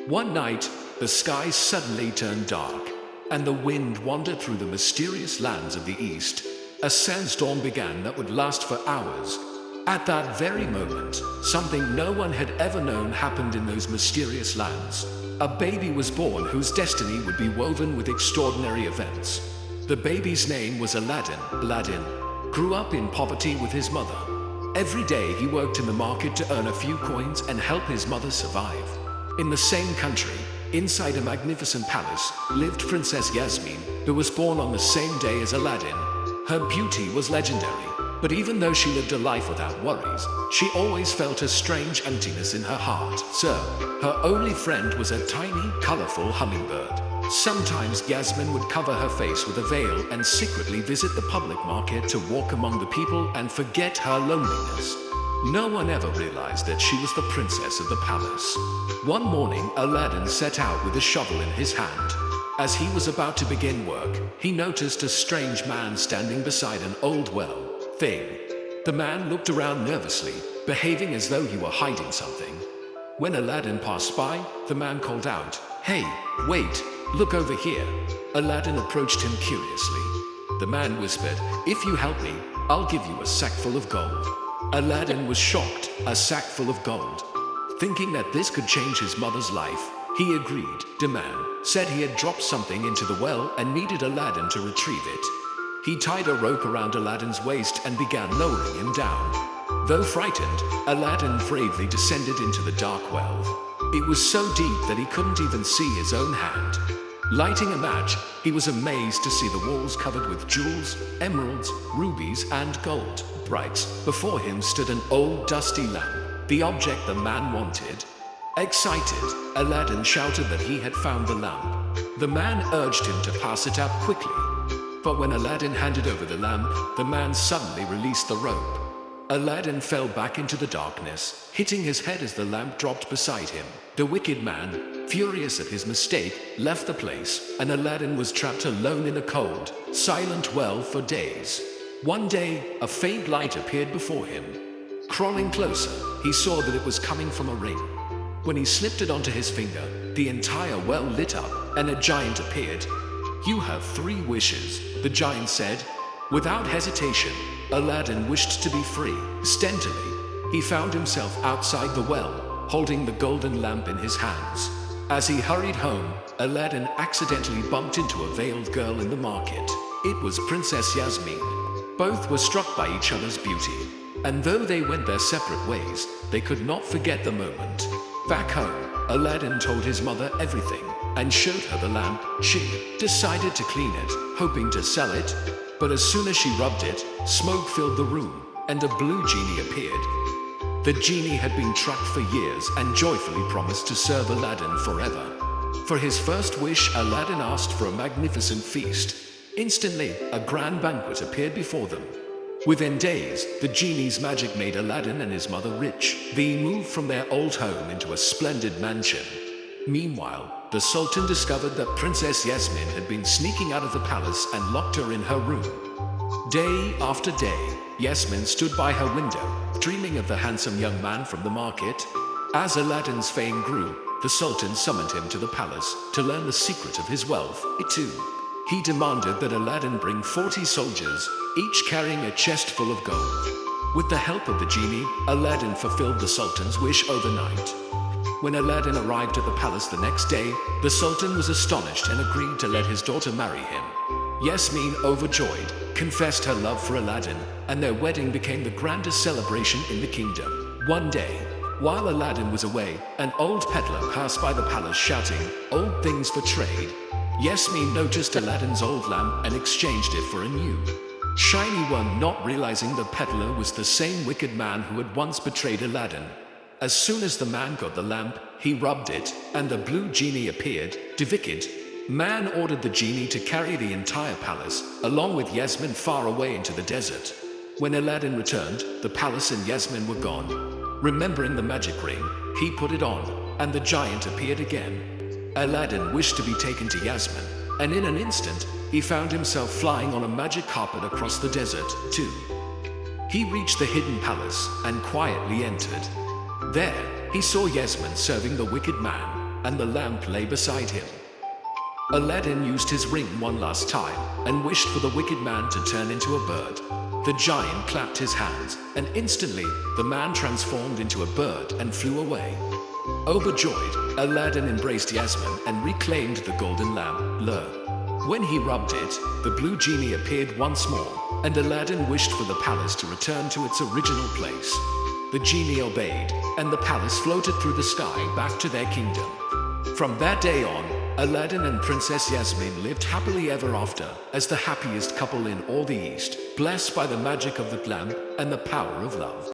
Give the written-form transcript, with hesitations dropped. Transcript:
One night, the sky suddenly turned dark, and the wind wandered through the mysterious lands of the east. A sandstorm began that would last for hours. At that very moment, something no one had ever known happened in those mysterious lands. A baby was born whose destiny would be woven with extraordinary events. The baby's name was Aladdin. Aladdin grew up in poverty with his mother. Every day he worked in the market to earn a few coins and help his mother survive. In the same country, inside a magnificent palace, lived Princess Yasmin, who was born on the same day as Aladdin. Her beauty was legendary, but even though she lived a life without worries, she always felt a strange emptiness in her heart. So, her only friend was a tiny, colorful hummingbird. Sometimes Yasmin would cover her face with a veil and secretly visit the public market to walk among the people and forget her loneliness. No one ever realized that she was the princess of the palace. One morning, Aladdin set out with a shovel in his hand. As he was about to begin work, he noticed a strange man standing beside an old well thing. The man looked around nervously, behaving as though he were hiding something. When Aladdin passed by, the man called out, "Hey, wait, look over here." Aladdin approached him curiously. The man whispered, "If you help me, I'll give you a sack full of gold." Aladdin was shocked. A sack full of gold. Thinking that this could change his mother's life, he agreed. The man said he had dropped something into the well and needed Aladdin to retrieve it. He tied a rope around Aladdin's waist and began lowering him down. Though frightened, Aladdin bravely descended into the dark well. It was so deep that he couldn't even see his own hand. Lighting a match, he was amazed to see the walls covered with jewels, emeralds, rubies, and gold. Right before him stood an old dusty lamp, the object the man wanted. Excited, Aladdin shouted that he had found the lamp. The man urged him to pass it up quickly. But when Aladdin handed over the lamp, the man suddenly released the rope. Aladdin fell back into the darkness, hitting his head as the lamp dropped beside him. The wicked man, furious at his mistake, left the place, and Aladdin was trapped alone in a cold, silent well for days. One day, a faint light appeared before him. Crawling closer, he saw that it was coming from a ring. When he slipped it onto his finger, the entire well lit up, and a giant appeared. "You have 3 wishes," the giant said. Without hesitation, Aladdin wished to be free. Instantly, he found himself outside the well, holding the golden lamp in his hands. As he hurried home, Aladdin accidentally bumped into a veiled girl in the market. It was Princess Yasmin. Both were struck by each other's beauty, and though they went their separate ways, they could not forget the moment. Back home, Aladdin told his mother everything and showed her the lamp. She decided to clean it, hoping to sell it, but as soon as she rubbed it, smoke filled the room, and a blue genie appeared. The genie had been trapped for years and joyfully promised to serve Aladdin forever. For his first wish, Aladdin asked for a magnificent feast. Instantly, a grand banquet appeared before them. Within days, the genie's magic made Aladdin and his mother rich. They moved from their old home into a splendid mansion. Meanwhile, the Sultan discovered that Princess Yasmin had been sneaking out of the palace and locked her in her room. Day after day, Yasmin stood by her window, dreaming of the handsome young man from the market. As Aladdin's fame grew, the Sultan summoned him to the palace to learn the secret of his wealth. He demanded that Aladdin bring 40 soldiers, each carrying a chest full of gold. With the help of the genie, Aladdin fulfilled the Sultan's wish overnight. When Aladdin arrived at the palace the next day, the Sultan was astonished and agreed to let his daughter marry him. Yasmin, overjoyed, confessed her love for Aladdin, and their wedding became the grandest celebration in the kingdom. One day, while Aladdin was away, an old peddler passed by the palace shouting, "Old things for trade." Yasmin noticed Aladdin's old lamp and exchanged it for a new, shiny one, not realizing the peddler was the same wicked man who had once betrayed Aladdin. As soon as the man got the lamp, he rubbed it, and the blue genie appeared. The wicked man ordered the genie to carry the entire palace, along with Yasmin, far away into the desert. When Aladdin returned, the palace and Yasmin were gone. Remembering the magic ring, he put it on, and the giant appeared again. Aladdin wished to be taken to Yasmin, and in an instant, he found himself flying on a magic carpet across the desert, too. He reached the hidden palace and quietly entered. There, he saw Yasmin serving the wicked man. and the lamp lay beside him. Aladdin used his ring one last time and wished for the wicked man to turn into a bird. The giant clapped his hands, and instantly the man transformed into a bird and flew away. Overjoyed, Aladdin embraced Yasmin and reclaimed the golden lamp. When he rubbed it, the blue genie appeared once more, and Aladdin wished for the palace to return to its original place. The genie obeyed, and the palace floated through the sky back to their kingdom. From that day on, Aladdin and Princess Yasmin lived happily ever after as the happiest couple in all the East, blessed by the magic of the lamp and the power of love.